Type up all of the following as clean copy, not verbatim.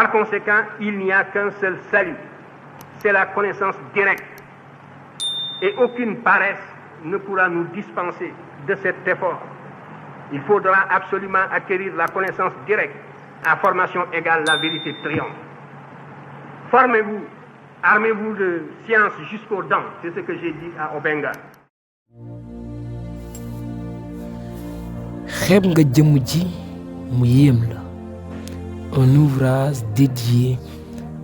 Par conséquent, il n'y a qu'un seul salut, c'est la connaissance directe. Et aucune paresse ne pourra nous dispenser de cet effort. Il faudra absolument acquérir la connaissance directe. À formation égale, la vérité triomphe. Formez-vous, armez-vous de science jusqu'aux dents, c'est ce que j'ai dit à Obenga. Xeeb nga jëmm ji mu yéem la, un ouvrage dédié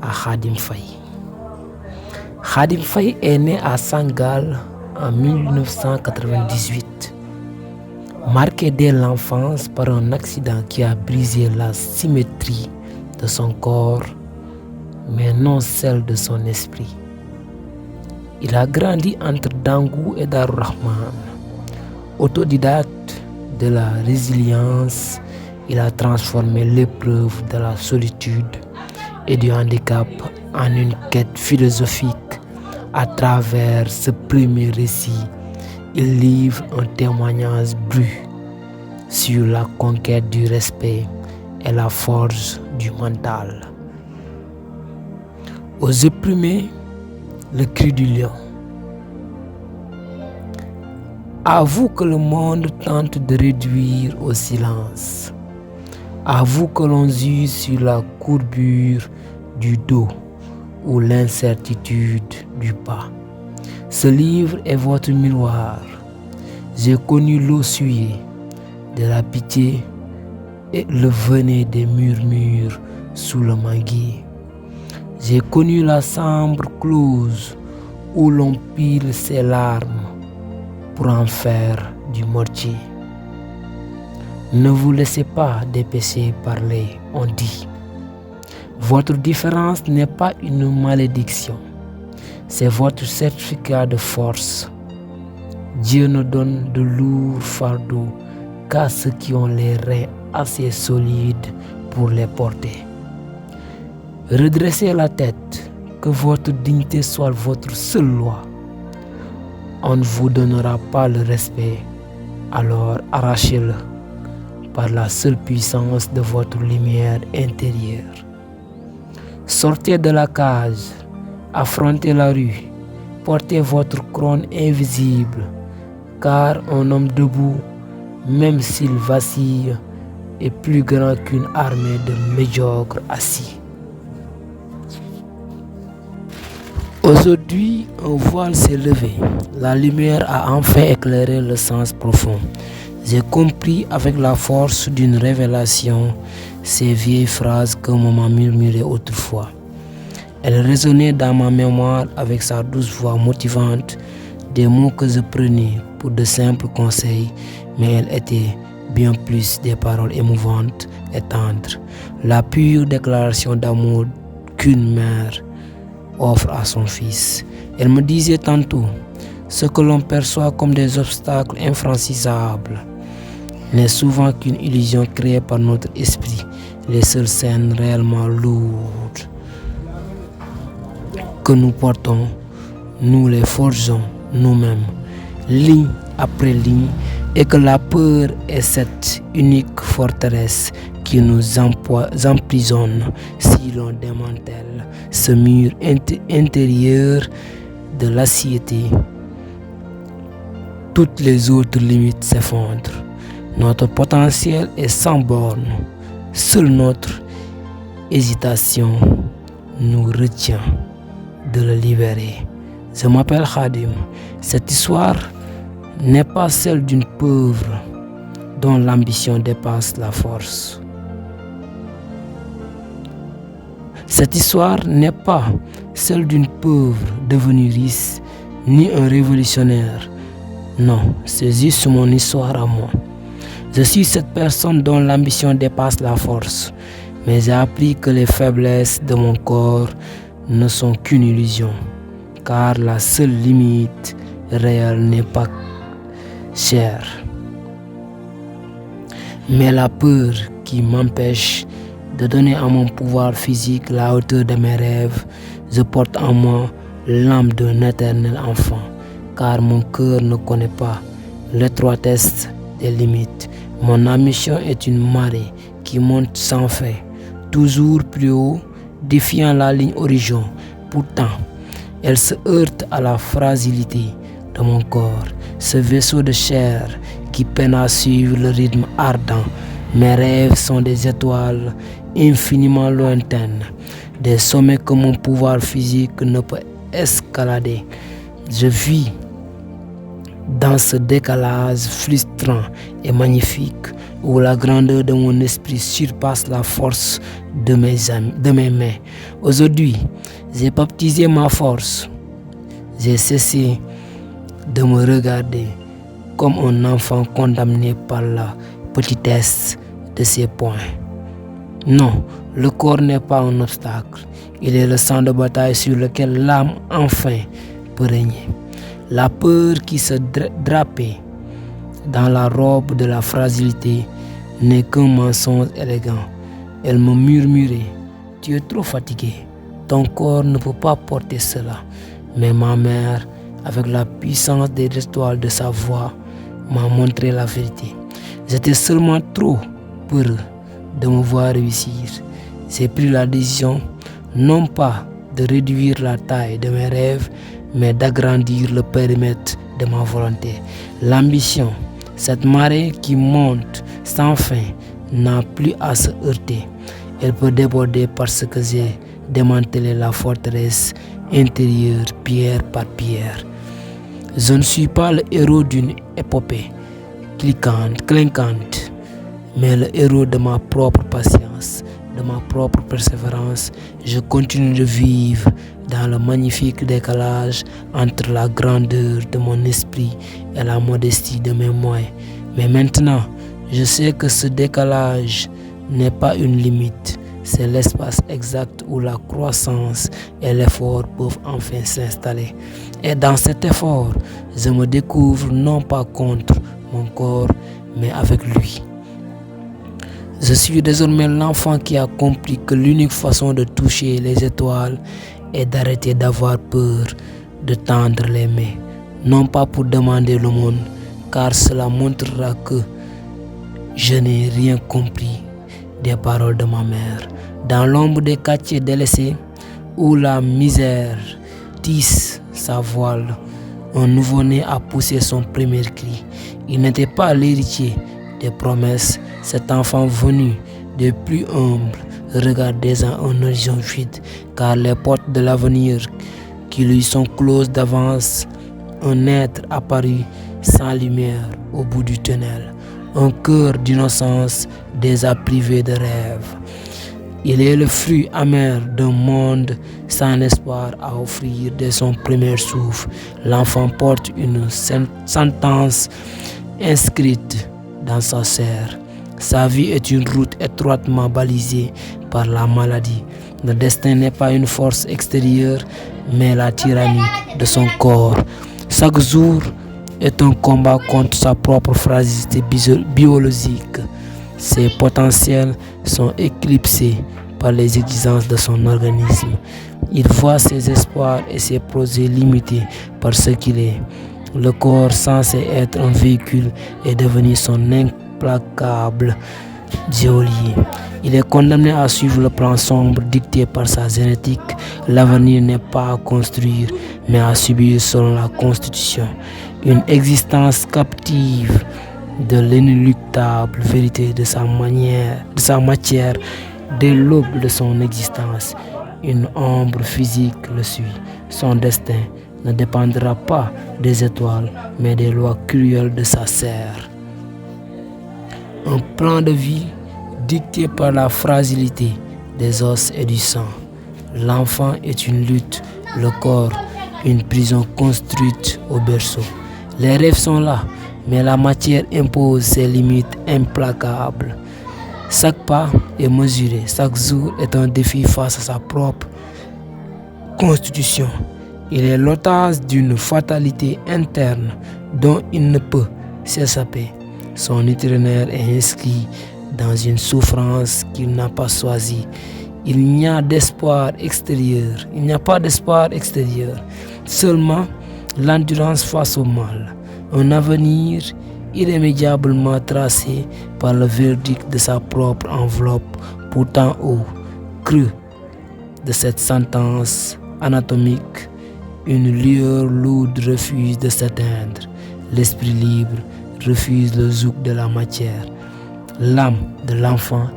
à Khadim Faye. Khadim Faye est né à Sangal en 1998. Marqué dès l'enfance par un accident qui a brisé la symétrie de son corps, mais non celle de son esprit. Il a grandi entre Dangou et Darou Rahman. Autodidacte de la résilience, il a transformé l'épreuve de la solitude et du handicap en une quête philosophique. À travers ce premier récit, il livre un témoignage brut sur la conquête du respect et la force du mental. Aux opprimés, le cri du lion. Avoue que le monde tente de réduire au silence. Avoue que l'on use sur la courbure du dos ou l'incertitude du pas. Ce livre est votre miroir. J'ai connu l'eau souillée de la pitié et le venin des murmures sous le manguier. J'ai connu la chambre close où l'on pile ses larmes pour en faire du mortier. Ne vous laissez pas dépêcher parler, on dit. Votre différence n'est pas une malédiction, c'est votre certificat de force. Dieu ne donne de lourds fardeaux qu'à ceux qui ont les reins assez solides pour les porter. Redressez la tête, que votre dignité soit votre seule loi. On ne vous donnera pas le respect, alors arrachez-le par la seule puissance de votre lumière intérieure. Sortez de la cage, affrontez la rue, portez votre couronne invisible, car un homme debout, même s'il vacille, est plus grand qu'une armée de médiocres assis. Aujourd'hui, un voile s'est levé. La lumière a enfin éclairé le sens profond. J'ai compris avec la force d'une révélation ces vieilles phrases que maman murmurait autrefois. Elle résonnait dans ma mémoire avec sa douce voix motivante, des mots que je prenais pour de simples conseils, mais elles étaient bien plus des paroles émouvantes et tendres. La pure déclaration d'amour qu'une mère offre à son fils. Elle me disait tantôt, ce que l'on perçoit comme des obstacles infranchissables n'est souvent qu'une illusion créée par notre esprit. Les seules scènes réellement lourdes que nous portons, nous les forgeons nous-mêmes, ligne après ligne, et que la peur est cette unique forteresse qui nous emprisonne si l'on démantèle ce mur intérieur de l'assiété. Toutes les autres limites s'effondrent. Notre potentiel est sans borne. Seule notre hésitation nous retient de le libérer. Je m'appelle Khadim. Cette histoire n'est pas celle d'une pauvre dont l'ambition dépasse la force. Cette histoire n'est pas celle d'une pauvre devenue riche, ni un révolutionnaire. Non, c'est juste mon histoire à moi. Je suis cette personne dont l'ambition dépasse la force, mais j'ai appris que les faiblesses de mon corps ne sont qu'une illusion, car la seule limite réelle n'est pas chair, mais la peur qui m'empêche de donner à mon pouvoir physique la hauteur de mes rêves. Je porte en moi l'âme d'un éternel enfant, car mon cœur ne connaît pas l'étroitesse des limites. Mon ambition est une marée qui monte sans fin, toujours plus haut, défiant la ligne horizon. Pourtant, elle se heurte à la fragilité de mon corps, ce vaisseau de chair qui peine à suivre le rythme ardent. Mes rêves sont des étoiles infiniment lointaines, des sommets que mon pouvoir physique ne peut escalader. Je vis dans ce décalage frustrant et magnifique où la grandeur de mon esprit surpasse la force de mes mains. Aujourd'hui, j'ai baptisé ma force. J'ai cessé de me regarder comme un enfant condamné par la petitesse de ses poings. Non, le corps n'est pas un obstacle. Il est le champ de bataille sur lequel l'âme enfin peut régner. La peur qui se drapait dans la robe de la fragilité n'est qu'un mensonge élégant. Elle me murmurait: tu es trop fatigué, ton corps ne peut pas porter cela. Mais ma mère, avec la puissance des étoiles de sa voix, m'a montré la vérité. J'étais seulement trop peureux de me voir réussir. J'ai pris la décision non pas de réduire la taille de mes rêves, mais d'agrandir le périmètre de ma volonté. L'ambition, cette marée qui monte sans fin, n'a plus à se heurter. Elle peut déborder parce que j'ai démantelé la forteresse intérieure pierre par pierre. Je ne suis pas le héros d'une épopée clinquante, mais le héros de ma propre patience, de ma propre persévérance. Je continue de vivre dans le magnifique décalage entre la grandeur de mon esprit et la modestie de mes moyens. Mais maintenant, je sais que ce décalage n'est pas une limite, c'est l'espace exact où la croissance et l'effort peuvent enfin s'installer. Et dans cet effort, je me découvre non pas contre mon corps, mais avec lui. Je suis désormais l'enfant qui a compris que l'unique façon de toucher les étoiles est d'arrêter d'avoir peur, de tendre les mains. Non pas pour demander le monde, car cela montrera que je n'ai rien compris des paroles de ma mère. Dans l'ombre des quartiers délaissés, où la misère tisse sa voile, un nouveau-né a poussé son premier cri. Il n'était pas l'héritier des promesses. Cet enfant venu des plus humbles regardait en un horizon vide, car les portes de l'avenir qui lui sont closes d'avance. Un être apparu sans lumière au bout du tunnel, un cœur d'innocence déjà privé de rêve. Il est le fruit amer d'un monde sans espoir à offrir dès son premier souffle. L'enfant porte une sentence inscrite dans sa chair. Sa vie est une route étroitement balisée par la maladie. Le destin n'est pas une force extérieure, mais la tyrannie de son corps. Chaque jour est un combat contre sa propre fragilité biologique. Ses potentiels sont éclipsés par les exigences de son organisme. Il voit ses espoirs et ses projets limités par ce qu'il est. Le corps, censé être un véhicule, est devenu son implacable geôlier. Il est condamné à suivre le plan sombre dicté par sa génétique. L'avenir n'est pas à construire, mais à subir selon la Constitution. Une existence captive de l'inéluctable vérité de sa matière. Dès l'aube de son existence, une ombre physique le suit. Son destin ne dépendra pas des étoiles, mais des lois cruelles de sa chair. Un plan de vie dicté par la fragilité des os et du sang. L'enfant est une lutte, le corps une prison construite au berceau. Les rêves sont là, mais la matière impose ses limites implacables. Chaque pas est mesuré, chaque jour est un défi face à sa propre constitution. Il est l'otage d'une fatalité interne dont il ne peut s'échapper. Son itinéraire est inscrit dans une souffrance qu'il n'a pas choisie. Il n'y a pas d'espoir extérieur, seulement l'endurance face au mal. Un avenir irrémédiablement tracé par le verdict de sa propre enveloppe, pourtant haut, creux de cette sentence anatomique, une lueur lourde refuse de s'éteindre. L'esprit libre refuse le zouk de la matière. L'âme de l'enfant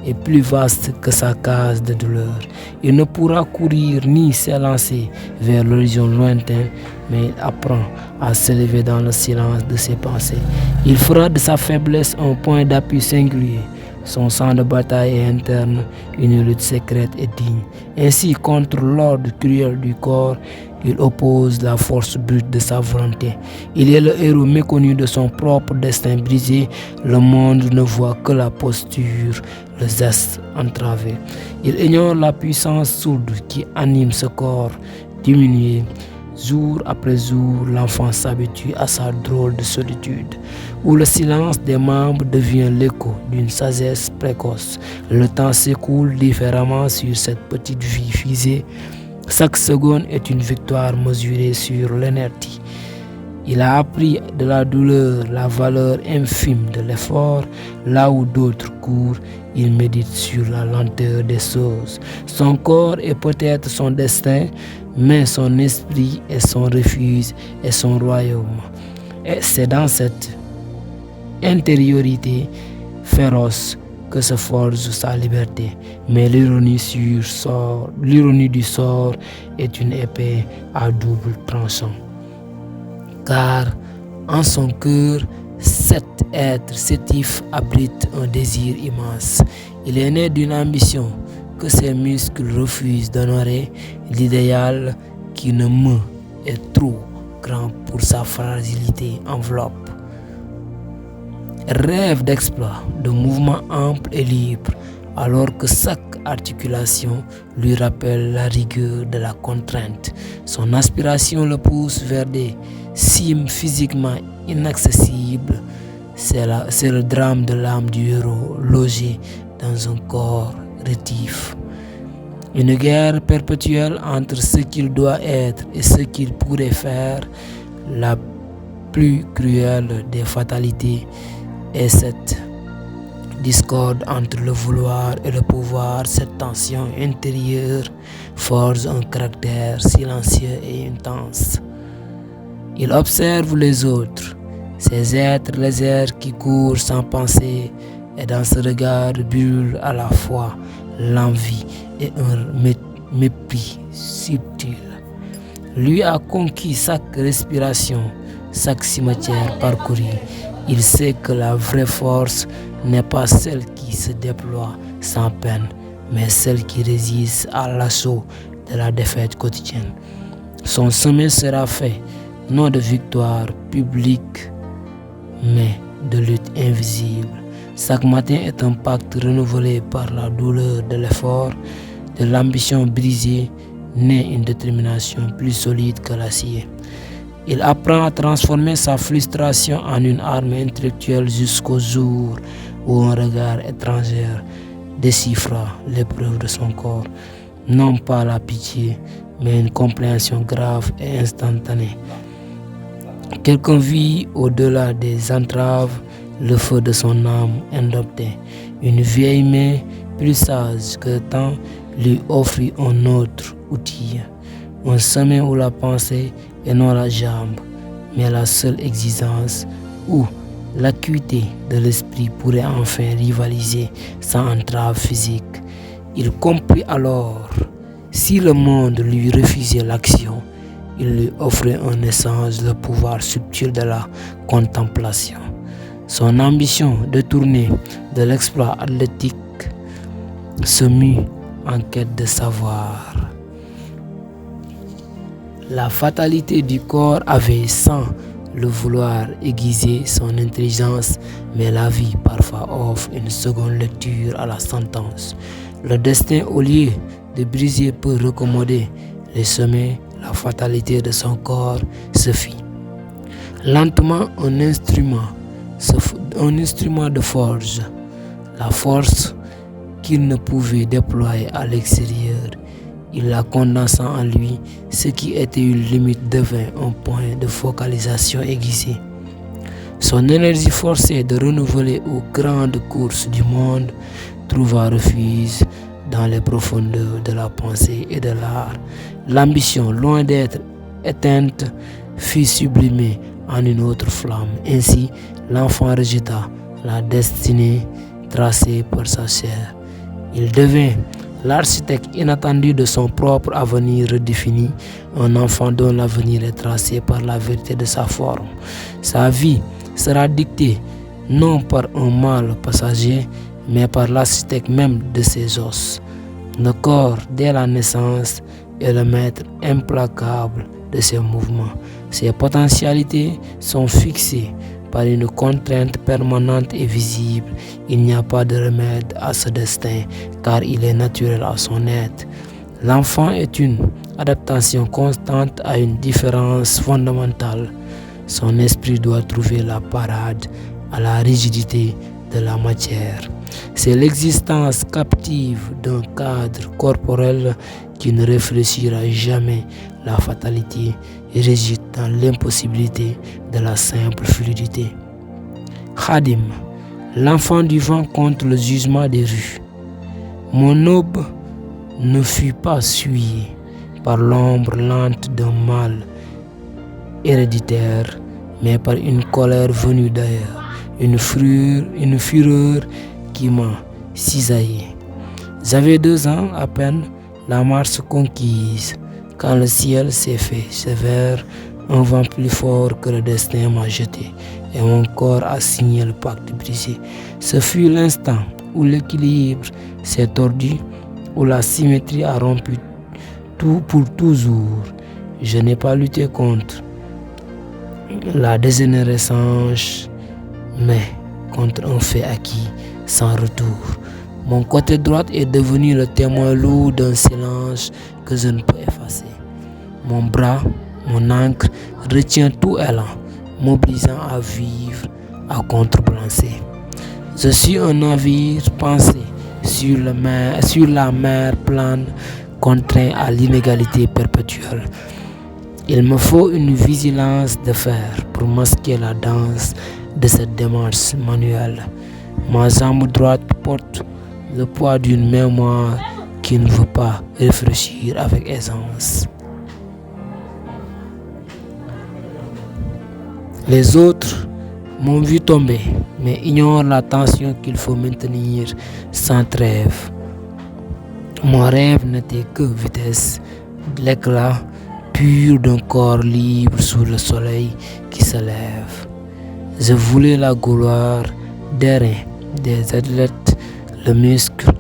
est plus vaste que sa case de douleur. Il ne pourra courir ni s'élancer vers l'horizon lointain, mais il apprend à s'élever dans le silence de ses pensées. Il fera de sa faiblesse un point d'appui singulier. Son sang de bataille est interne, une lutte secrète et digne. Ainsi, contre l'ordre cruel du corps, il oppose la force brute de sa volonté. Il est le héros méconnu de son propre destin brisé. Le monde ne voit que la posture, le geste entravé. Il ignore la puissance sourde qui anime ce corps diminué. Jour après jour, l'enfant s'habitue à sa drôle de solitude, où le silence des membres devient l'écho d'une sagesse précoce. Le temps s'écoule différemment sur cette petite vie fusée. Chaque seconde est une victoire mesurée sur l'inertie. Il a appris de la douleur la valeur infime de l'effort. Là où d'autres courent, il médite sur la lenteur des choses. Son corps est peut-être son destin, mais son esprit est son refuge et son royaume. Et c'est dans cette intériorité féroce que se forge sa liberté. Mais l'ironie du sort est une épée à double tranchant. Car en son cœur, cet être sétif abrite un désir immense. Il est né d'une ambition que ses muscles refusent d'honorer, l'idéal qui ne meut est trop grand pour sa fragilité enveloppe. Rêve d'exploit, de mouvements amples et libres, alors que chaque articulation lui rappelle la rigueur de la contrainte. Son aspiration le pousse vers des cimes physiquement inaccessibles. C'est le drame de l'âme du héros logé dans un corps rétif. Une guerre perpétuelle entre ce qu'il doit être et ce qu'il pourrait faire. La plus cruelle des fatalités est cette discorde entre le vouloir et le pouvoir. Cette tension intérieure forge un caractère silencieux et intense. Il observe les autres, ces êtres légers qui courent sans penser, et dans ce regard brûle à la fois l'envie et un mépris subtil. Lui a conquis chaque respiration, chaque cimetière parcouru. Il sait que la vraie force n'est pas celle qui se déploie sans peine, mais celle qui résiste à l'assaut de la défaite quotidienne. Son sommet sera fait non de victoire publique, mais de lutte invisible. Chaque matin est un pacte renouvelé par la douleur de l'effort, de l'ambition brisée, naît une détermination plus solide que l'acier. Il apprend à transformer sa frustration en une arme intellectuelle jusqu'au jour où un regard étranger déchiffra l'épreuve de son corps. Non pas la pitié, mais une compréhension grave et instantanée. Quelqu'un vit au-delà des entraves le feu de son âme indoptée. Une vieille main plus sage que le temps lui offre un autre outil. Un chemin où la pensée est non la jambe, mais la seule exigence, où l'acuité de l'esprit pourrait enfin rivaliser sans entrave physique. Il comprit alors, si le monde lui refusait l'action, il lui offrait en échange le pouvoir subtil de la contemplation. Son ambition détournée de l'exploit athlétique se mue en quête de savoir. La fatalité du corps avait, sans le vouloir, aiguisé son intelligence, mais la vie parfois offre une seconde lecture à la sentence. Le destin, au lieu de briser, peut recommoder les sommets. La fatalité de son corps se fit. Lentement, un instrument de forge, la force qu'il ne pouvait déployer à l'extérieur. Il la condensa en lui, ce qui était une limite devint un point de focalisation aiguisé. Son énergie forcée de renouveler aux grandes courses du monde trouva refuge dans les profondeurs de la pensée et de l'art. L'ambition, loin d'être éteinte, fut sublimée en une autre flamme. Ainsi, l'enfant rejeta la destinée tracée par sa chair. Il devint l'architecte inattendu de son propre avenir redéfini, un enfant dont l'avenir est tracé par la vérité de sa forme. Sa vie sera dictée non par un mal passager, mais par l'architecte même de ses os. Le corps, dès la naissance, est le maître implacable de ses mouvements. Ses potentialités sont fixées par une contrainte permanente et visible. Il n'y a pas de remède à ce destin, car il est naturel à son être. L'enfant est une adaptation constante à une différence fondamentale. Son esprit doit trouver la parade à la rigidité de la matière. C'est l'existence captive d'un cadre corporel qui ne réfléchira jamais la fatalité et réside dans l'impossibilité de la simple fluidité. Khadim, l'enfant du vent contre le jugement des rues. Mon aube ne fut pas souillée par l'ombre lente d'un mal héréditaire, mais par une colère venue d'ailleurs, une fureur qui m'a cisaillé. J'avais 2 ans à peine, la marche conquise, quand le ciel s'est fait sévère, un vent plus fort que le destin m'a jeté, et mon corps a signé le pacte brisé. Ce fut l'instant où l'équilibre s'est tordu, où la symétrie a rompu tout pour toujours. Je n'ai pas lutté contre la dégénérescence, mais contre un fait acquis sans retour. Mon côté droit est devenu le témoin lourd d'un silence que je ne peux effacer. Mon bras, mon ancre, retient tout élan, m'obligeant à vivre, à contrebalancer. Je suis un navire pensé sur la mer plane, contraint à l'inégalité perpétuelle. Il me faut une vigilance de fer pour masquer la danse de cette démarche manuelle. Ma jambe droite porte le poids d'une mémoire qui ne veut pas réfléchir avec aisance. Les autres m'ont vu tomber, mais ignorent la tension qu'il faut maintenir sans trêve. Mon rêve n'était que vitesse, l'éclat pur d'un corps libre sous le soleil qui se lève. Je voulais la gloire des reins, des athlètes, le muscle,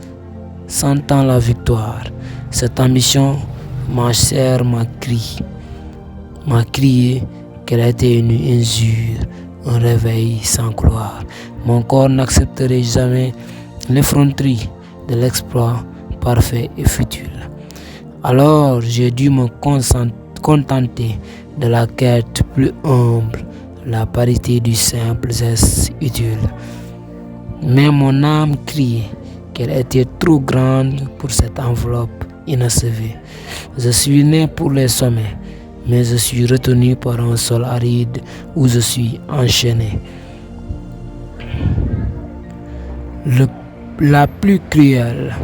sentant la victoire. Cette ambition, ma chair m'a crié qu'elle était une injure, un réveil sans gloire. Mon corps n'accepterait jamais l'effronterie de l'exploit parfait et futile. Alors j'ai dû me contenter de la quête plus humble, la parité du simple geste utile. Mais mon âme criait qu'elle était trop grande pour cette enveloppe inachevée. Je suis né pour les sommets, mais je suis retenu par un sol aride où je suis enchaîné. La plus cruelle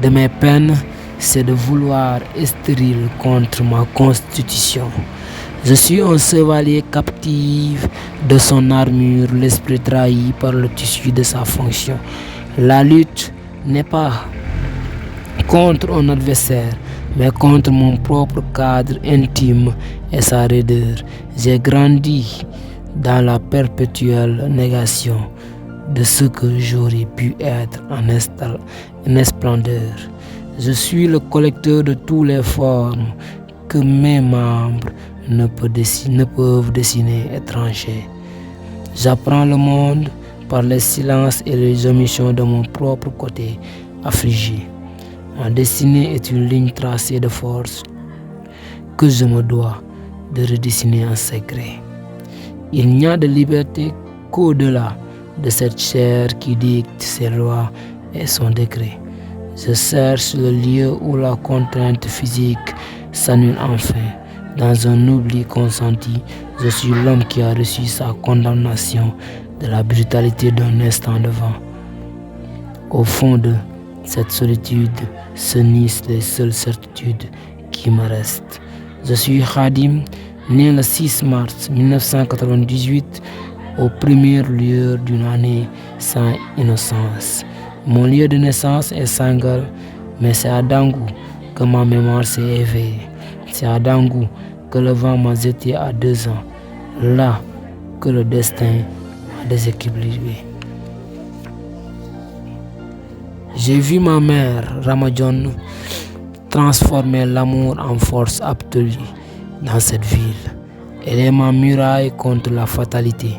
de mes peines, c'est de vouloir stérile contre ma constitution. Je suis un chevalier captif de son armure, l'esprit trahi par le tissu de sa fonction. La lutte n'est pas contre un adversaire, mais contre mon propre cadre intime et sa raideur. J'ai grandi dans la perpétuelle négation de ce que j'aurais pu être en splendeur. Je suis le collecteur de toutes les formes que mes membres ne peuvent dessiner et trancher. J'apprends le monde par les silences et les omissions de mon propre côté affligé. Ma destinée est une ligne tracée de force que je me dois de redessiner en secret. Il n'y a de liberté qu'au-delà de cette chair qui dicte ses lois et son décret. Je cherche le lieu où la contrainte physique s'annule enfin. Dans un oubli consenti, je suis l'homme qui a reçu sa condamnation de la brutalité d'un instant de vent. Au fond de cette solitude, ce sont les seules certitudes qui me restent. Je suis Khadim, né le 6 mars 1998 aux premières lueurs d'une année sans innocence. Mon lieu de naissance est Sangal, mais c'est à Dangou que ma mémoire s'est éveillée. C'est à Dangou que le vent m'a jeté à 2 ans, là que le destin m'a déséquilibré. J'ai vu ma mère, Ramadjon, transformer l'amour en force absolue dans cette ville. Elle est ma muraille contre la fatalité,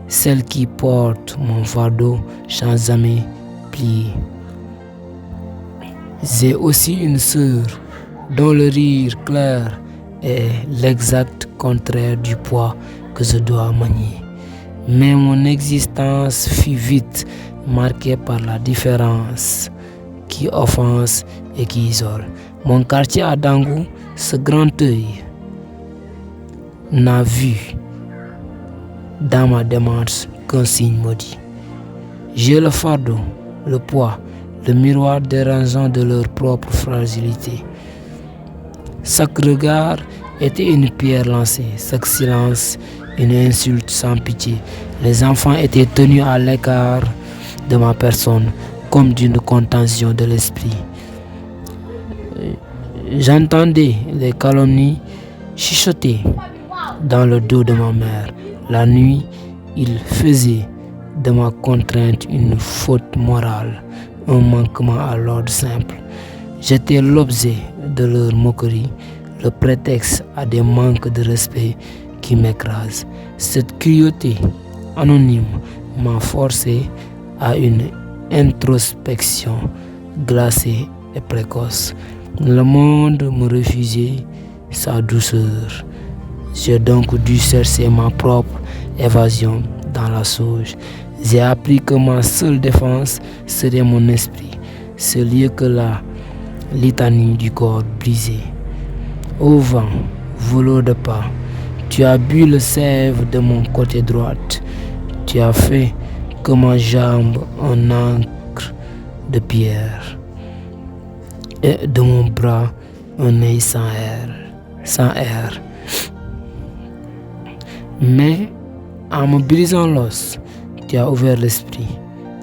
celle qui porte mon fardeau sans jamais plier. J'ai aussi une sœur dont le rire clair est l'exact contraire du poids que je dois manier. Mais mon existence fut vite marquée par la différence qui offense et qui isole. Mon quartier à Dangou, ce grand œil, n'a vu dans ma démarche qu'un signe maudit. J'ai le fardeau, le poids, le miroir dérangeant de leur propre fragilité. Chaque regard était une pierre lancée, chaque silence une insulte sans pitié. Les enfants étaient tenus à l'écart de ma personne comme d'une contention de l'esprit. J'entendais les calomnies chuchoter dans le dos de ma mère. La nuit, ils faisaient de ma contrainte une faute morale, un manquement à l'ordre simple. J'étais l'objet de leur moquerie, le prétexte à des manques de respect qui m'écrasent. Cette cruauté anonyme m'a forcé à une introspection glacée et précoce. Le monde me refusait sa douceur. J'ai donc dû chercher ma propre évasion dans la sauge. J'ai appris que ma seule défense serait mon esprit, ce lieu que la litanie du corps brisé. Ô vent, voleur de pas, tu as bu le sève de mon côté droite. Tu as fait que ma jambe en encre de pierre et de mon bras un œil sans air. Mais en me brisant l'os, tu as ouvert l'esprit.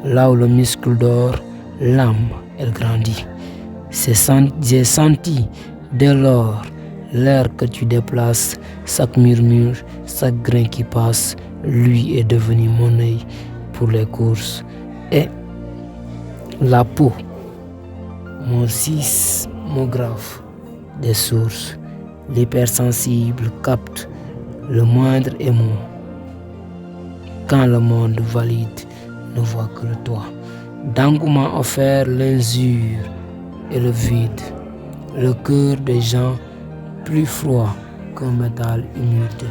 Là où le muscle dort, l'âme, elle grandit. J'ai senti dès lors l'air que tu déplaces, chaque murmure, chaque grain qui passe, lui est devenu mon œil pour les courses. Et la peau, mon sismographe des sources, l'hypersensible capte le moindre émoi. Quand le monde valide ne voit que le toit. Dangou m'a offert l'injure et le vide, le cœur des gens plus froid qu'un métal humide.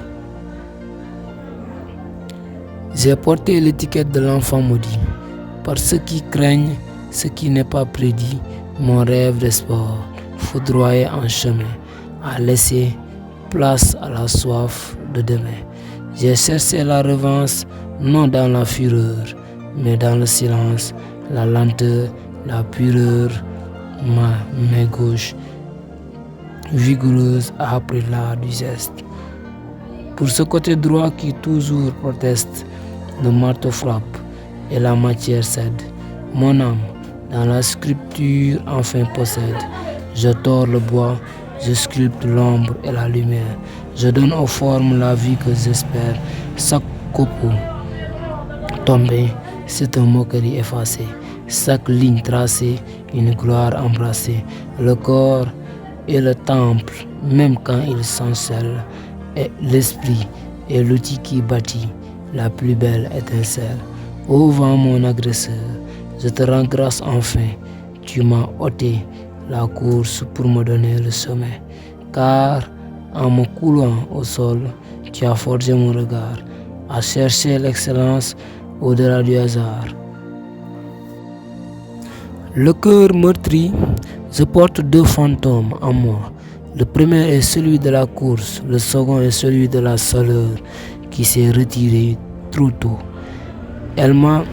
J'ai porté l'étiquette de l'enfant maudit. Par ceux qui craignent ce qui n'est pas prédit, mon rêve d'espoir, foudroyé en chemin, a laissé place à la soif de demain. J'ai cherché la revanche non dans la fureur, mais dans le silence, la lenteur, la pureure. Ma main gauche, vigoureuse, a appris l'art du geste. Pour ce côté droit qui toujours proteste, le marteau frappe et la matière cède. Mon âme, dans la sculpture, enfin possède. Je tords le bois, je sculpte l'ombre et la lumière. Je donne aux formes la vie que j'espère. Chaque copeau tombé, c'est une moquerie effacée. Chaque ligne tracée, une gloire embrassée. Le corps est le temple, même quand il s'encelle. Et l'esprit est l'outil qui bâtit la plus belle étincelle. Ô vent, mon agresseur, je te rends grâce enfin. Tu m'as ôté la course pour me donner le sommet. Car en me coulant au sol, tu as forgé mon regard à chercher l'excellence au-delà du hasard. Le cœur meurtri, je porte 2 fantômes en moi. Le premier est celui de la course, le second est celui de la chaleur qui s'est retirée trop tôt. Elle m'a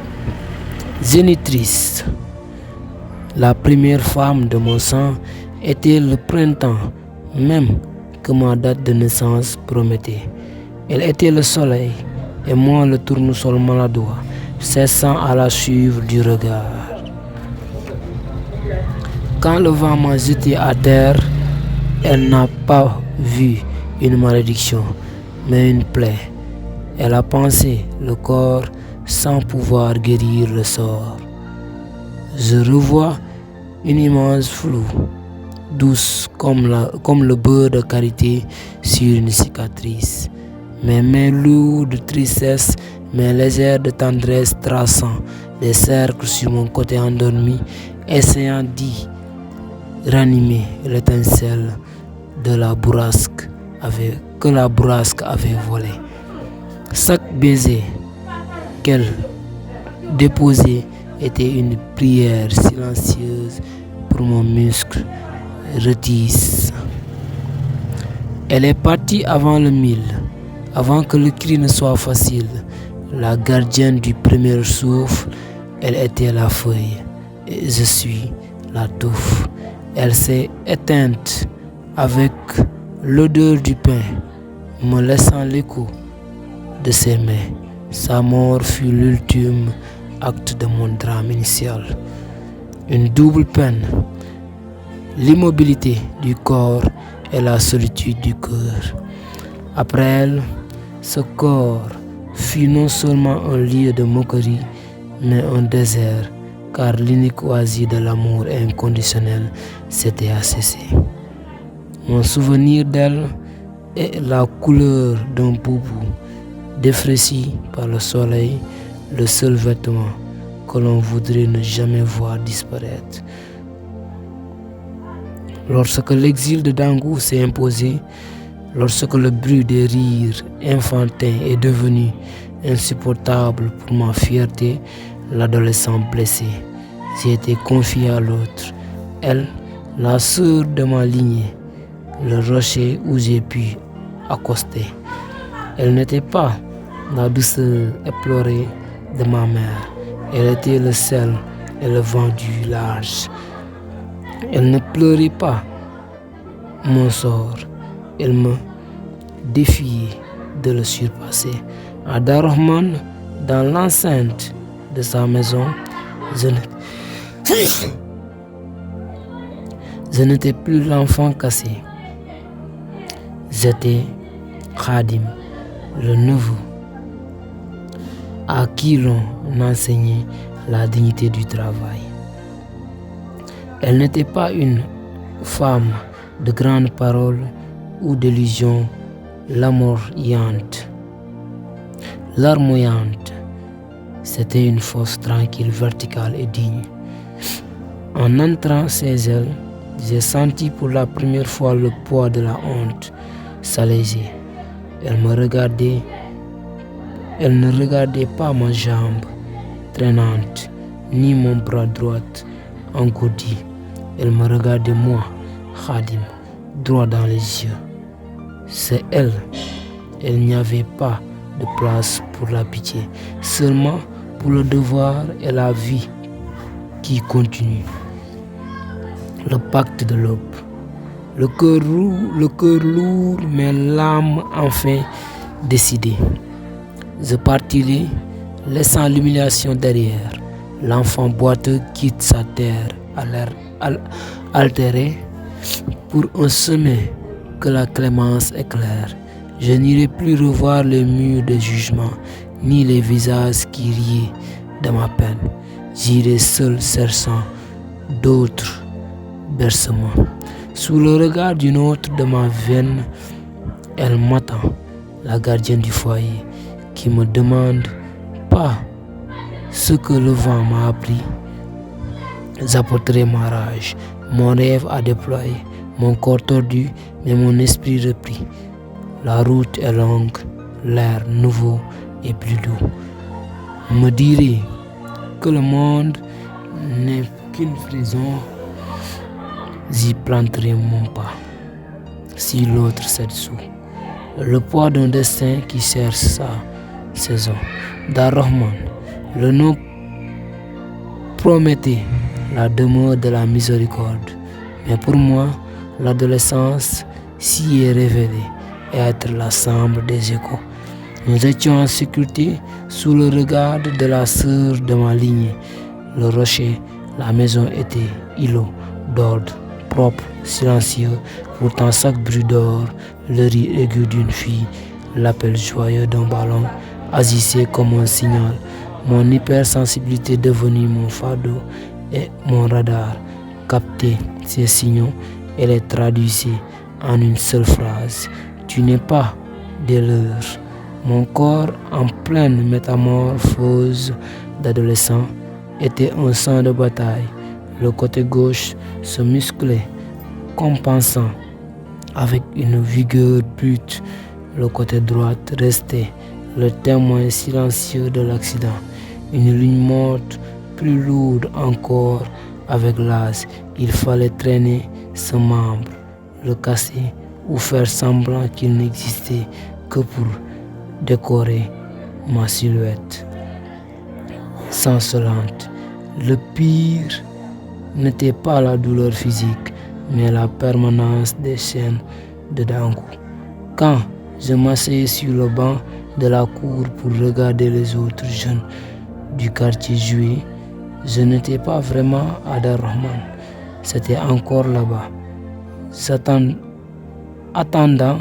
génitrice. La première femme de mon sang était le printemps, même que ma date de naissance promettait. Elle était le soleil, et moi le tournesol maladroit, cessant à la suivre du regard. Quand le vent m'a jeté à terre, elle n'a pas vu une malédiction, mais une plaie. Elle a pensé le corps sans pouvoir guérir le sort. Je revois une image floue, douce comme le beurre de karité sur une cicatrice. Mes mains lourdes de tristesse, mes légères de tendresse traçant des cercles sur mon côté endormi, essayant d'y ranimer l'étincelle de la bourrasque que la bourrasque avait volée. Chaque baiser qu'elle déposait était une prière silencieuse pour mon muscle retisse. Elle est partie avant le mille, avant que le cri ne soit facile. La gardienne du premier souffle, elle était la feuille, et je suis la touffe. Elle s'est éteinte avec l'odeur du pain, me laissant l'écho de ses mains. Sa mort fut l'ultime acte de mon drame initial. Une double peine, l'immobilité du corps et la solitude du cœur. Après elle, ce corps fut non seulement un lieu de moquerie, mais un désert, car l'unique oasis de l'amour inconditionnel s'était asséché. Mon souvenir d'elle est la couleur d'un boubou défraîchi par le soleil, le seul vêtement que l'on voudrait ne jamais voir disparaître. Lorsque l'exil de Dangou s'est imposé, lorsque le bruit des rires enfantins est devenu insupportable pour ma fierté, l'adolescent blessé, j'ai été confié à l'autre, elle, la sœur de ma lignée, le rocher où j'ai pu accoster. Elle n'était pas la douceur éplorée de ma mère, elle était le sel et le vent du large. Elle ne pleurait pas mon sort, elle me défiait de le surpasser. À Darrahman, dans l'enceinte de sa maison, je n'étais plus l'enfant cassé. J'étais Khadim, le neveu, à qui l'on enseignait la dignité du travail. Elle n'était pas une femme de grandes paroles ou d'illusions larmoyantes. C'était une force tranquille, verticale et digne. En entrant chez elle, j'ai senti pour la première fois le poids de la honte s'alléger. Elle ne regardait pas ma jambe traînante, ni mon bras droit engourdi. Elle me regardait moi, Khadim, droit dans les yeux. C'est elle. Elle n'y avait pas de place pour la pitié, seulement pour le devoir et la vie qui continue. Le pacte de l'aube. Le cœur lourd, mais l'âme enfin décidée. Je partirai, laissant l'humiliation derrière. L'enfant boiteux quitte sa terre à l'air altéré pour un sommet que la clémence éclaire. Je n'irai plus revoir les murs de jugement, ni les visages qui riaient de ma peine. J'irai seul cherchant d'autres bercements. Sous le regard d'une autre de ma veine, elle m'attend, la gardienne du foyer, qui me demande pas ce que le vent m'a appris. J'apporterai ma rage, mon rêve à déployer, mon corps tordu, mais mon esprit repris. La route est longue, l'air nouveau et plus doux. Me dirait que le monde n'est qu'une prison. J'y planterai mon pas, si l'autre cède sous. Le poids d'un destin qui cherche sa saison. Darrahman, le nom promettait la demeure de la miséricorde. Mais pour moi, l'adolescence s'y est révélée être la chambre des échos. Nous étions en sécurité sous le regard de la sœur de ma lignée. Le rocher, la maison était îlot d'ordre, propre, silencieux. Pourtant chaque bruit d'or, le rire aigu d'une fille, l'appel joyeux d'un ballon agissait comme un signal. Mon hypersensibilité devenue mon fardeau et mon radar captait ces signaux et les traduisait en une seule phrase. Tu n'es pas des leurs. Mon corps en pleine métamorphose d'adolescent était un champ de bataille. Le côté gauche se musclait, compensant avec une vigueur brute. Le côté droit restait le témoin silencieux de l'accident. Une ligne morte plus lourde encore avec l'âge. Il fallait traîner ce membre, le casser ou faire semblant qu'il n'existait que pour décorer ma silhouette chancelante. Le pire n'était pas la douleur physique, mais la permanence des chaînes de Dangu. Quand je m'asseyais sur le banc de la cour pour regarder les autres jeunes du quartier jouer, je n'étais pas vraiment à Dar Rahman. C'était encore là-bas, attendant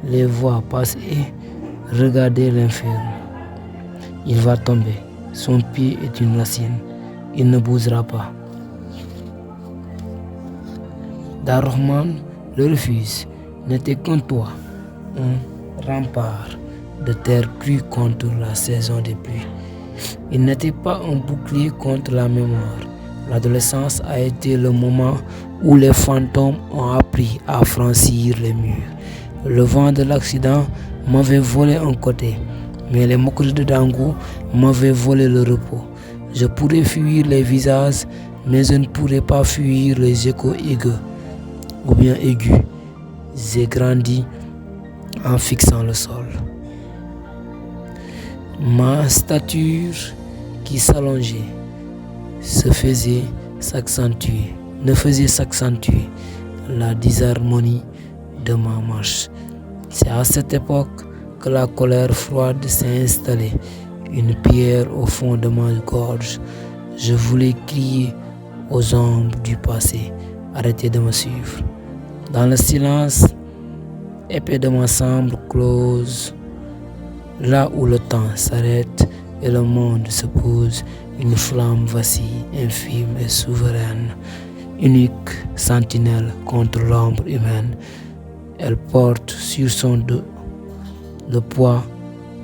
les voix passer et regarder l'infirme. Il va tomber. Son pied est une racine. Il ne bougera pas. Dar Rahman, le refuge, n'était qu'un toit, un rempart de terre crue contre la saison des pluies. Il n'était pas un bouclier contre la mémoire. L'adolescence a été le moment où les fantômes ont appris à franchir les murs. Le vent de l'accident m'avait volé un côté, mais les moqueries de Dangu m'avaient volé le repos. Je pourrais fuir les visages, mais je ne pourrais pas fuir les échos aigus. J'ai grandi en fixant le sol. Ma stature qui s'allongeait ne faisait s'accentuer la disharmonie de ma marche. C'est à cette époque que la colère froide s'est installée, une pierre au fond de ma gorge. Je voulais crier aux ombres du passé, arrêtez de me suivre. Dans le silence épais de ma chambre close, là où le temps s'arrête et le monde se pose, une flamme vacille, infime et souveraine, unique sentinelle contre l'ombre humaine. Elle porte sur son dos le poids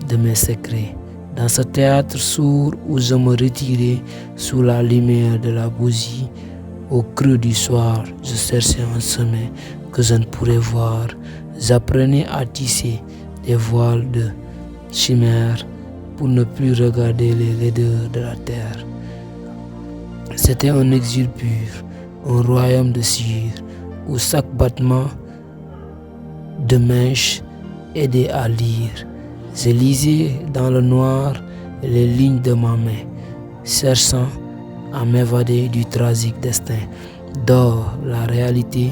de mes secrets. Dans ce théâtre sourd où je me retirais sous la lumière de la bougie, au creux du soir, je cherchais un sommet que je ne pourrais voir. J'apprenais à tisser des voiles de chimère pour ne plus regarder les laideurs de la terre. C'était un exil pur, un royaume de cire, où chaque battement de mèche aidait à lire. Je lisais dans le noir les lignes de ma main, cherchant à m'évader du tragique destin. Dehors, la réalité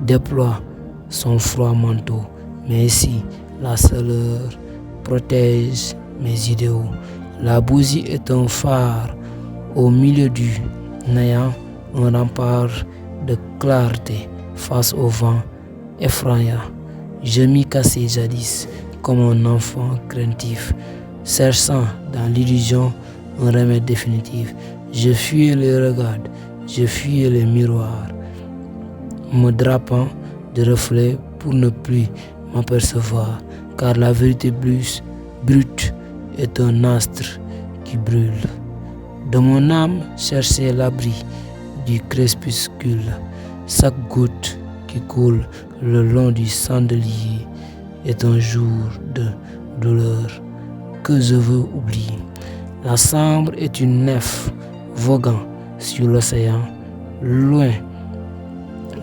déploie son froid manteau, mais ici, la chaleur protège mes idéaux. La bougie est un phare au milieu du néant, un rempart de clarté face au vent effrayant. Je m'y cassais jadis comme un enfant craintif, cherchant dans l'illusion un remède définitif. Je fuyais les regards, je fuyais les miroirs, me drapant de reflets pour ne plus m'apercevoir, car la vérité brute est un astre qui brûle. De mon âme cherchait l'abri du crépuscule, chaque goutte qui coule le long du chandelier est un jour de douleur que je veux oublier. La chambre est une nef voguant sur l'océan, loin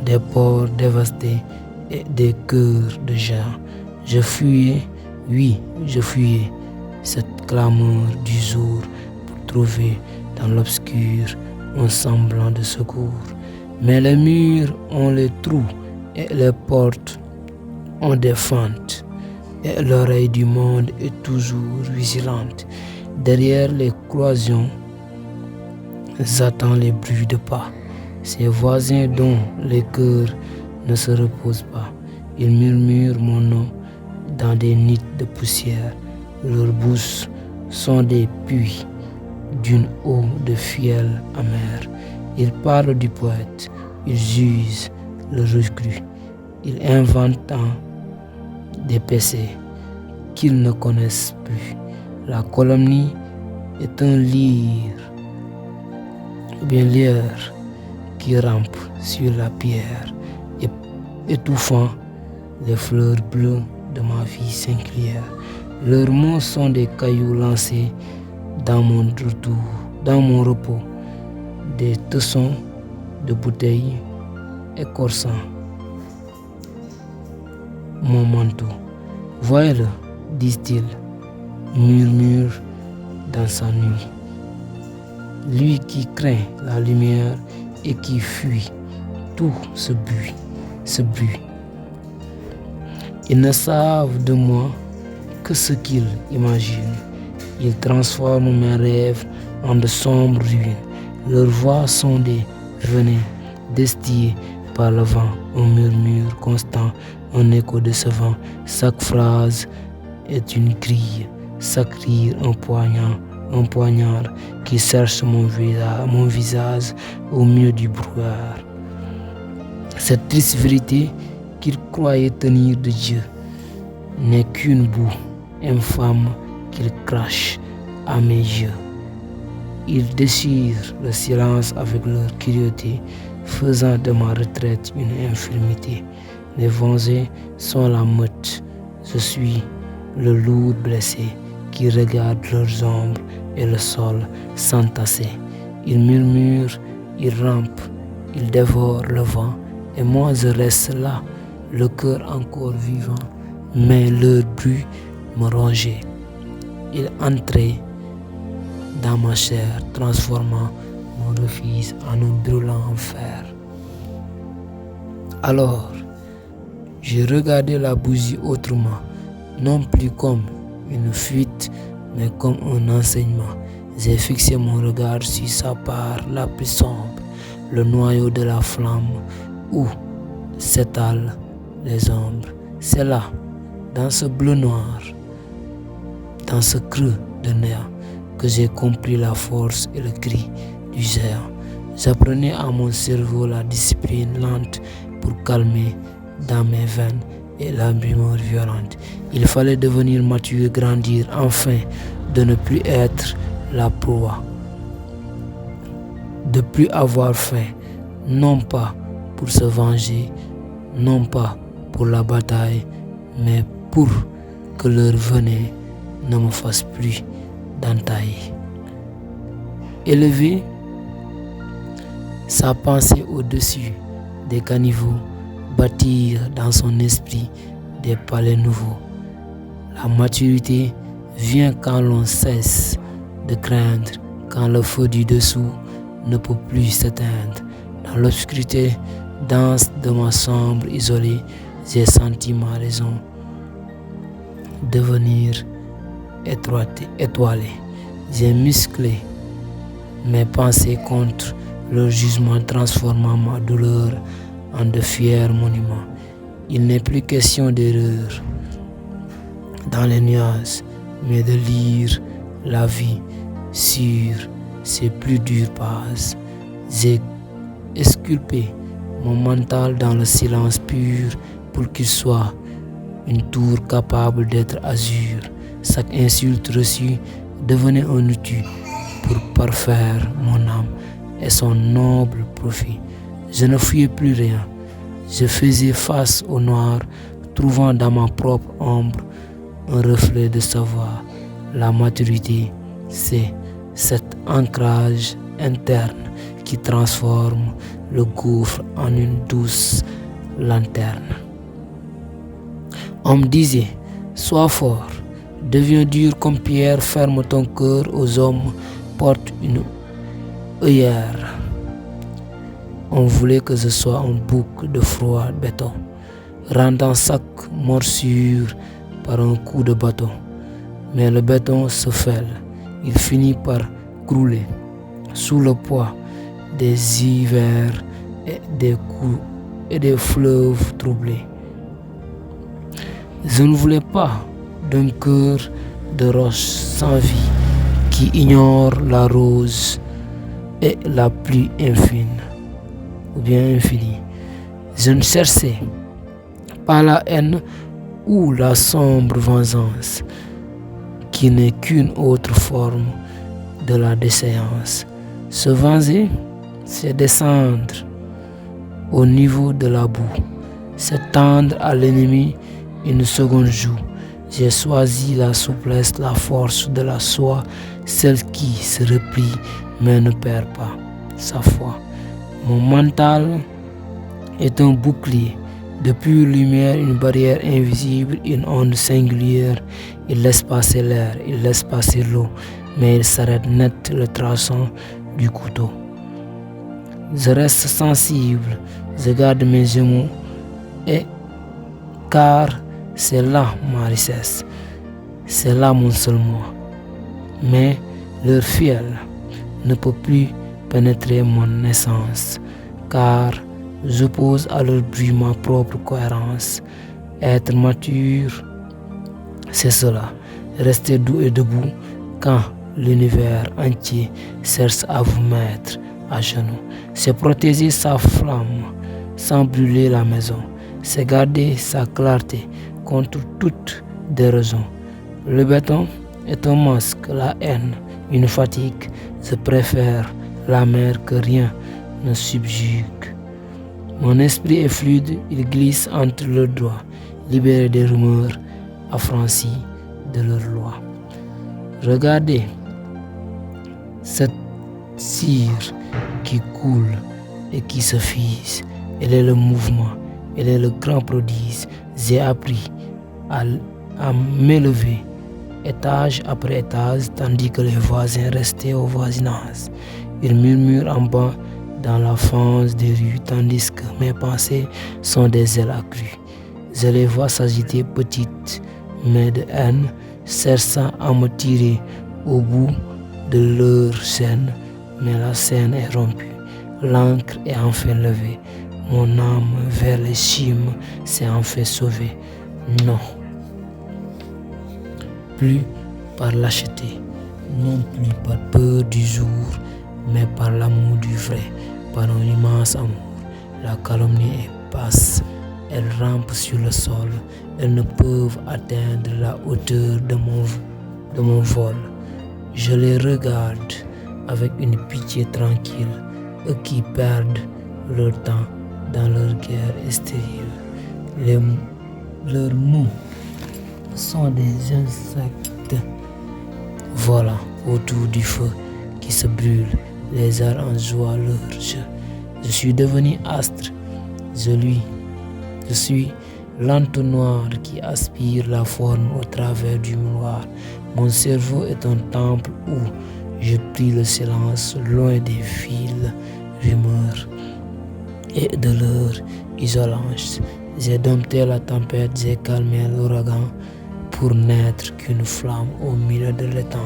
des ports dévastés et des cœurs de gens. Je fuyais, oui, je fuyais cette clameur du jour pour trouver dans l'obscur un semblant de secours. Mais les murs ont les trous et les portes ont des fentes. Et l'oreille du monde est toujours vigilante. Derrière les cloisons, j'attends les bruits de pas. Ces voisins dont les cœurs ne se reposent pas. Ils murmurent mon nom dans des nids de poussière. Leurs bouches sont des puits d'une eau de fiel amère. Ils parlent du poète, ils jugent le reclus, ils inventent des péchés qu'ils ne connaissent plus. La calomnie est un lyre qui rampe sur la pierre, étouffant les fleurs bleues de ma vie singulière. Leurs mots sont des cailloux lancés dans mon repos, des tessons de bouteilles écorçant mon manteau. Voyez-le, disent-ils, murmure dans sa nuit. Lui qui craint la lumière et qui fuit tout ce bruit. Ils ne savent de moi que ce qu'ils imaginent. Ils transforment mes rêves en de sombres ruines. Leurs voix sont des venins destillés par le vent, un murmure constant, un écho décevant. Chaque phrase est une grille, chaque rire un poignard qui cherche mon visage au milieu du brouillard. Cette triste vérité qu'ils croyaient tenir de Dieu n'est qu'une boue infâme qu'ils crachent à mes yeux. Ils déchirent le silence avec leur cruauté, faisant de ma retraite une infirmité. Les vengés sont la meute, je suis le loup blessé qui regarde leurs ombres et le sol s'entasser. Ils murmurent, ils rampent, ils dévorent le vent, et moi je reste là, le cœur encore vivant, mais leur bruit me rongeait. Ils entraient dans ma chair, transformant mon refuge en un brûlant enfer. Alors, j'ai regardé la bougie autrement, non plus comme une fuite, mais comme un enseignement. J'ai fixé mon regard sur sa part la plus sombre, le noyau de la flamme où s'étalent les ombres. C'est là, dans ce bleu noir, dans ce creux de néant, que j'ai compris la force et le cri du géant. J'apprenais à mon cerveau la discipline lente pour calmer dans mes veines et la rumeur violente. Il fallait devenir mature, grandir, enfin, de ne plus être la proie, de plus avoir faim, non pas pour se venger, non pas pour la bataille, mais pour que leur venin ne me fasse plus d'entaille. Élever sa pensée au-dessus des caniveaux, bâtir dans son esprit des palais nouveaux. La maturité vient quand l'on cesse de craindre, quand le feu du dessous ne peut plus s'éteindre. Dans l'obscurité dense de ma chambre isolée, j'ai senti ma raison devenir étoilée. J'ai musclé mes pensées contre leur jugement, transformant ma douleur en de fiers monuments. Il n'est plus question d'erreur dans les nuages, mais de lire la vie sur ses plus dures bases. J'ai esculpé mon mental dans le silence pur pour qu'il soit une tour capable d'être azur. Chaque insulte reçue devenait un outil pour parfaire mon âme et son noble profit. Je ne fuyais plus rien. Je faisais face au noir, trouvant dans ma propre ombre un reflet de savoir. La maturité, c'est cet ancrage interne qui transforme le gouffre en une douce lanterne. On me disait, sois fort, deviens dur comme pierre, ferme ton cœur aux hommes, porte une œillère. On voulait que je sois un bouc de froid béton, rendant chaque morsure par un coup de bâton. Mais le béton se fêle, il finit par crouler sous le poids des hivers et des coups et des fleuves troublés. Je ne voulais pas d'un cœur de roche sans vie qui ignore la rose et la pluie infine ou bien infinie. Je ne cherchais pas la haine ou la sombre vengeance qui n'est qu'une autre forme de la déchéance. Se venger, c'est descendre au niveau de la boue, c'est tendre à l'ennemi une seconde joue. J'ai choisi la souplesse, la force de la soie, celle qui se replie mais ne perd pas sa foi. Mon mental est un bouclier de pure lumière, une barrière invisible, une onde singulière. Il laisse passer l'air, il laisse passer l'eau, mais il s'arrête net le traçant du couteau. Je reste sensible, je garde mes gemmeaux, et car c'est là ma richesse, c'est là mon seul moi. Mais leur fiel ne peut plus pénétrer mon essence, car j'oppose à leur bruit ma propre cohérence. Être mature, c'est cela, rester doux et debout quand l'univers entier cherche à vous mettre à genoux. C'est protéger sa flamme sans brûler la maison, c'est garder sa clarté contre toutes des raisons. Le béton est un masque, la haine, une fatigue. Je préfère la mer que rien ne subjugue. Mon esprit est fluide, il glisse entre leurs doigts, libéré des rumeurs, affranchi de leurs lois. Regardez cette cire qui coule et qui se fige. Elle est le mouvement, elle est le grand prodige. J'ai appris à m'élever étage après étage, tandis que les voisins restaient au voisinage. Ils murmurent en bas dans la fange des rues, tandis que mes pensées sont des ailes accrues. Je les vois s'agiter petites, mais de haine, cherchant à me tirer au bout de leur chaîne. Mais la chaîne est rompue, l'ancre est enfin levée. Mon âme vers les cimes s'est enfin sauvée. Non, plus par lâcheté, non plus par peur du jour, mais par l'amour du vrai, par un immense amour. La calomnie est basse, elle rampe sur le sol, elles ne peuvent atteindre la hauteur de mon vol. Je les regarde avec une pitié tranquille, eux qui perdent leur temps dans leur guerre stérile. Leurs mots sont des insectes volant autour du feu qui se brûle, les arts en joie leur jeu. Je suis devenu astre, je suis l'entonnoir qui aspire la forme au travers du noir. Mon cerveau est un temple où je prie le silence, loin des villes rumeurs et de leur isolance. J'ai dompté la tempête, j'ai calmé l'ouragan pour n'être qu'une flamme au milieu de l'étang.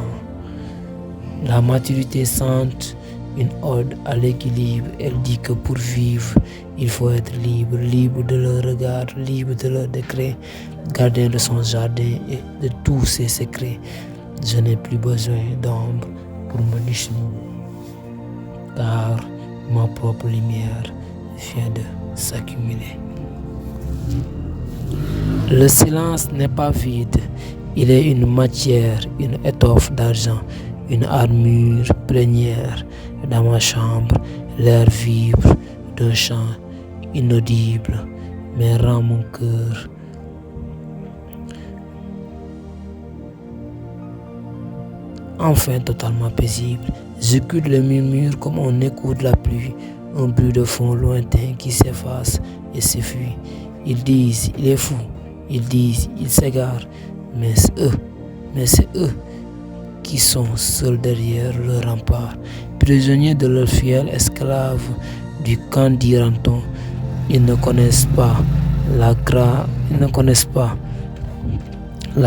La maturité sente une ode à l'équilibre. Elle dit que pour vivre, il faut être libre, libre de leur regard, libre de leur décret, gardien de son jardin et de tous ses secrets. Je n'ai plus besoin d'ombre pour me dissimuler, car ma propre lumière vient de s'accumuler. Le silence n'est pas vide, il est une matière, une étoffe d'argent, une armure plénière. Dans ma chambre, l'air vibre d'un chant inaudible, mais rend mon cœur enfin totalement paisible. J'écoute le murmure comme on écoute la pluie, un bruit de fond lointain qui s'efface et s'enfuit. Ils disent, il est fou, ils disent, il s'égare, mais c'est eux qui sont seuls derrière le rempart, prisonniers de leur fiel, esclaves du camp d'Iranton, ils ne connaissent pas la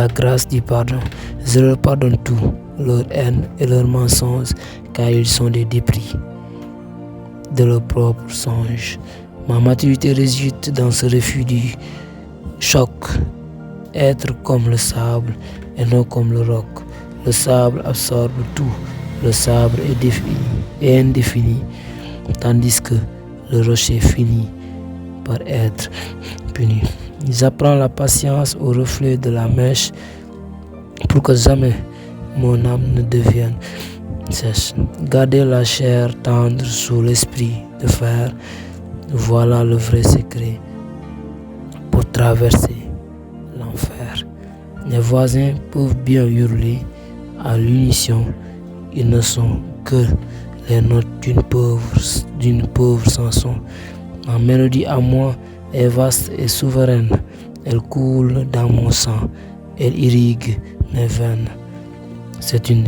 grâce du pardon. Je leur pardonne tout, leur haine et leurs mensonges, car ils sont des débris de leur propre songe. Ma maturité réside dans ce refus du choc, être comme le sable et non comme le roc. Le sable absorbe tout, le sable est indéfini, tandis que le rocher finit par être puni. J'apprends la patience au reflet de la mèche pour que jamais mon âme ne devienne sèche. Garder la chair tendre sous l'esprit de fer, voilà le vrai secret pour traverser l'enfer. Les voisins peuvent bien hurler à l'unisson, ils ne sont que les notes d'une pauvre chanson. Ma mélodie à moi est vaste et souveraine, elle coule dans mon sang, elle irrigue mes veines. C'est une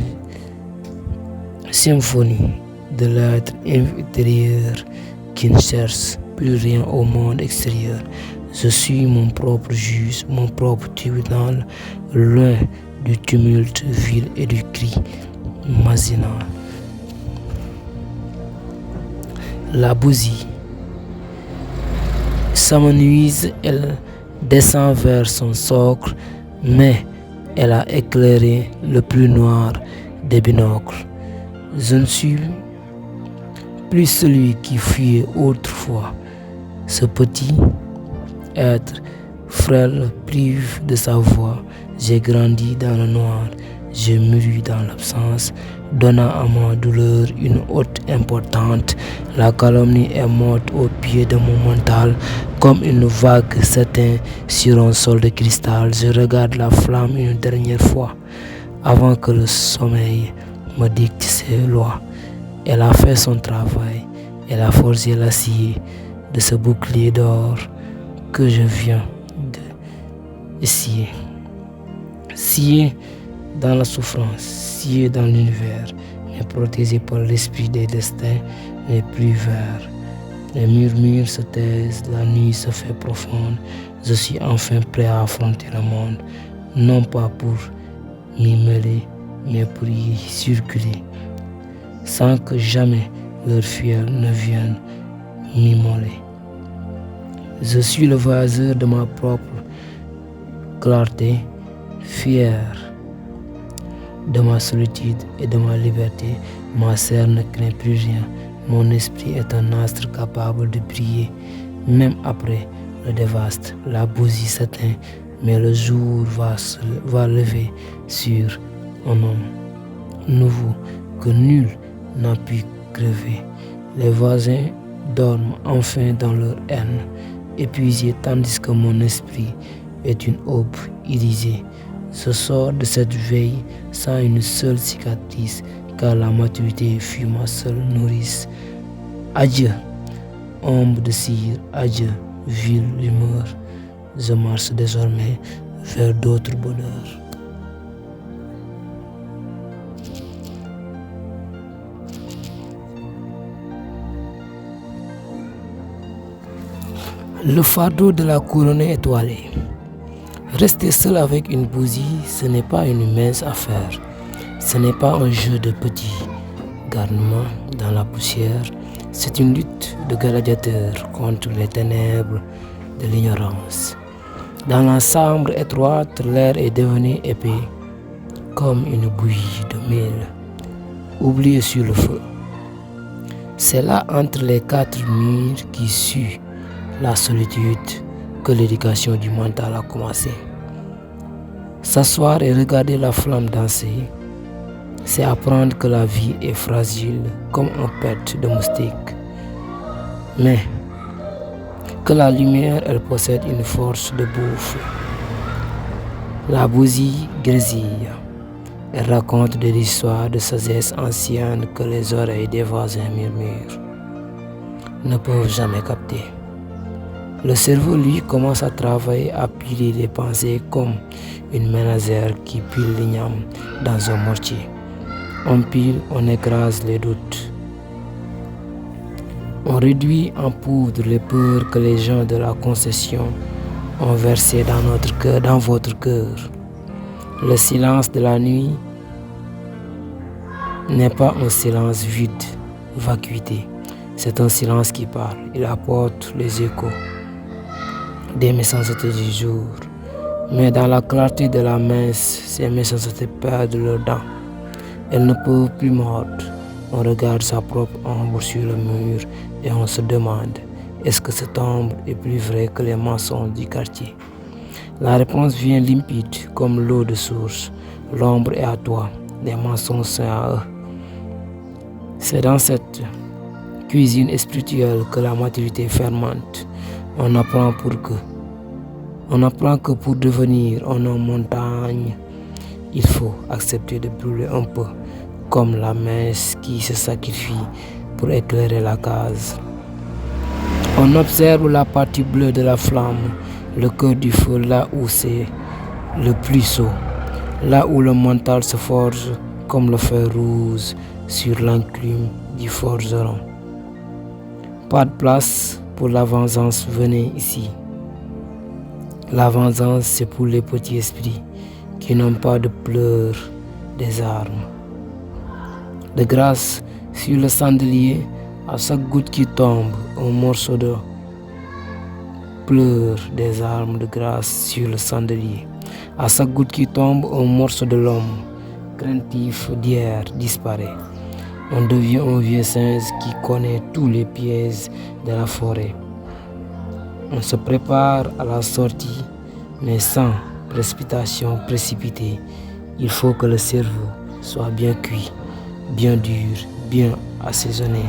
symphonie de l'être intérieur qui ne cherche plus rien au monde extérieur. Je suis mon propre juge, mon propre tribunal, loin du tumulte vil et du cri machinal. La bousille s'amenuise, elle descend vers son socle, mais elle a éclairé le plus noir des binocles. Je ne suis plus celui qui fuyait autrefois. Ce petit être frêle prive de sa voix. J'ai grandi dans le noir, j'ai mûri dans l'absence, donnant à ma douleur une haute importante. La calomnie est morte au pied de mon mental, comme une vague s'éteint sur un sol de cristal. Je regarde la flamme une dernière fois, avant que le sommeil me dicte ses lois. Elle a fait son travail, elle a forgé l'acier de ce bouclier d'or que je viens de scier. Scié dans la souffrance, scié dans l'univers, mais protégé par l'esprit des destins les plus verts. Les murmures se taisent, la nuit se fait profonde. Je suis enfin prêt à affronter le monde, non pas pour m'y mêler, mais pour y circuler, sans que jamais leur fiel ne vienne m'immoler. Je suis le voyageur de ma propre clarté, fier de ma solitude et de ma liberté. Ma chair ne craint plus rien. Mon esprit est un astre capable de briller, même après le dévaste. La bougie s'éteint, mais le jour va lever sur un homme nouveau que nul n'a pu crever. Les voisins dorment enfin dans leur haine, épuisés, tandis que mon esprit est une aube irisée. Je sors de cette veille sans une seule cicatrice, car la maturité fut ma seule nourrice. Adieu, ombre de cire, adieu, ville humeur. Je marche désormais vers d'autres bonheurs. Le fardeau de la couronne étoilée. Rester seul avec une bougie, ce n'est pas une mince affaire. Ce n'est pas un jeu de petits garnements dans la poussière. C'est une lutte de gladiateurs contre les ténèbres de l'ignorance. Dans la chambre étroite, l'air est devenu épais, comme une bouillie de mille, oubliée sur le feu. C'est là, entre les quatre murs qui suent la solitude, que l'éducation du mental a commencé. S'asseoir et regarder la flamme danser, c'est apprendre que la vie est fragile comme un pet de moustique, mais que la lumière, elle possède une force de bouffe. La bougie grésille, elle raconte des histoires de sagesse ancienne que les oreilles des voisins murmurent ne peuvent jamais capter. Le cerveau, lui, commence à travailler, à piler les pensées comme une ménagère qui pile l'igname dans un mortier. On pile, on écrase les doutes. On réduit en poudre les peurs que les gens de la concession ont versées dans notre cœur, dans votre cœur. Le silence de la nuit n'est pas un silence vide, vacuité. C'est un silence qui parle. Il apporte les échos des méchancetés du jour. Mais dans la clarté de la messe, ces méchancetés perdent leurs dents. Elles ne peuvent plus mordre. On regarde sa propre ombre sur le mur et on se demande, est-ce que cette ombre est plus vraie que les mensonges du quartier? La réponse vient limpide comme l'eau de source. L'ombre est à toi, les mensonges sont à eux. C'est dans cette cuisine spirituelle que la maturité fermente. On apprend que pour devenir un homme montagne, il faut accepter de brûler un peu, comme la messe qui se sacrifie pour éclairer la case. On observe la partie bleue de la flamme, le cœur du feu là où c'est le plus chaud, là où le mental se forge comme le fer rouge sur l'enclume du forgeron. Pas de place pour la vengeance, venez ici. La vengeance, c'est pour les petits esprits qui n'ont pas de pleurs des armes. De grâce, sur le chandelier, à chaque goutte qui tombe, un morceau de pleure des armes de grâce sur le chandelier. À chaque goutte qui tombe, un morceau de l'homme craintif d'hier disparaît. On devient un vieux singe qui connaît tous les pièges de la forêt. On se prépare à la sortie, mais sans précipitation précipitée. Il faut que le cerveau soit bien cuit, bien dur, bien assaisonné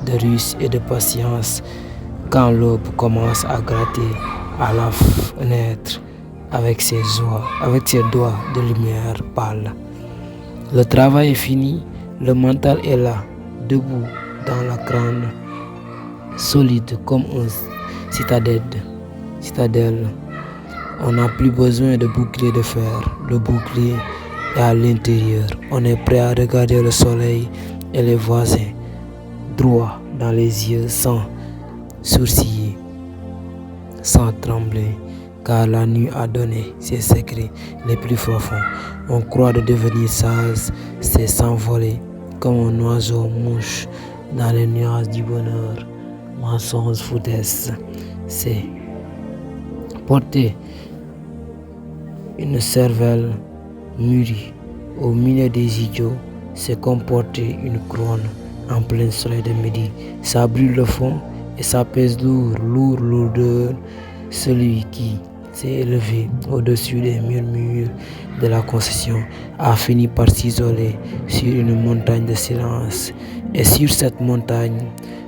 de ruse et de patience. Quand l'aube commence à gratter à la fenêtre avec ses doigts de lumière pâle. Le travail est fini, le mental est là, debout dans la crâne, solide comme une citadelle. On n'a plus besoin de bouclier de fer, le bouclier est à l'intérieur. On est prêt à regarder le soleil et les voisins, droit dans les yeux, sans sourciller, sans trembler, car la nuit a donné ses secrets les plus profonds. On croit de devenir sage, c'est s'envoler comme un oiseau mouche dans les nuages du bonheur. Mensonge, foutaise, c'est porter une cervelle mûrie au milieu des idiots, c'est comme porter une couronne en plein soleil de midi. Ça brûle le fond et ça pèse lourdeur. Celui qui s'est élevé au-dessus des murmures de la concession a fini par s'isoler sur une montagne de silence. Et sur cette montagne,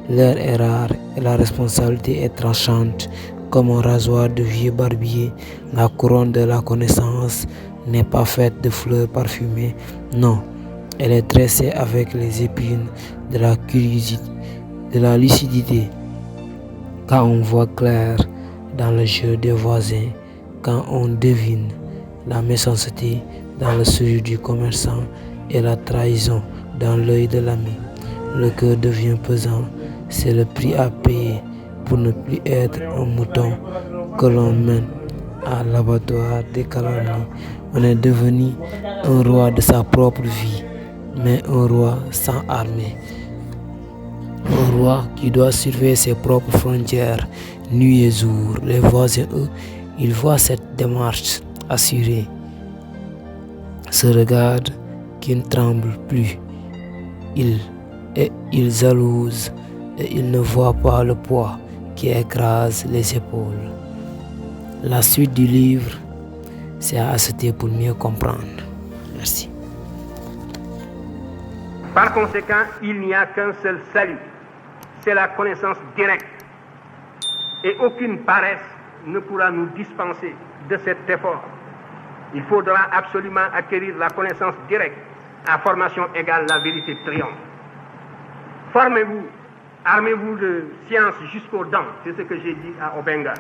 l'air est rare et la responsabilité est tranchante. Comme un rasoir de vieux barbier, la couronne de la connaissance n'est pas faite de fleurs parfumées. Non, elle est tressée avec les épines de la curiosité, de la lucidité. Quand on voit clair dans le jeu des voisins, quand on devine la méchanceté dans le sourire du commerçant et la trahison dans l'œil de l'ami, le cœur devient pesant. C'est le prix à payer pour ne plus être un mouton que l'on mène à l'abattoir des calomnies. On est devenu un roi de sa propre vie, mais un roi sans armée. Un roi qui doit surveiller ses propres frontières, nuit et jour. Les voisins, eux, ils voient cette démarche assurée, se regardent, qui ne tremblent plus. Ils jalousent et ils ne voient pas le poids qui écrase les épaules. La suite du livre, c'est à acheter pour mieux comprendre. Merci. Par conséquent, il n'y a qu'un seul salut, c'est la connaissance directe. Et aucune paresse ne pourra nous dispenser de cet effort. Il faudra absolument acquérir la connaissance directe. À formation égale, la vérité triomphe. Formez-vous, armez-vous de science jusqu'aux dents, c'est ce que j'ai dit à Obenga.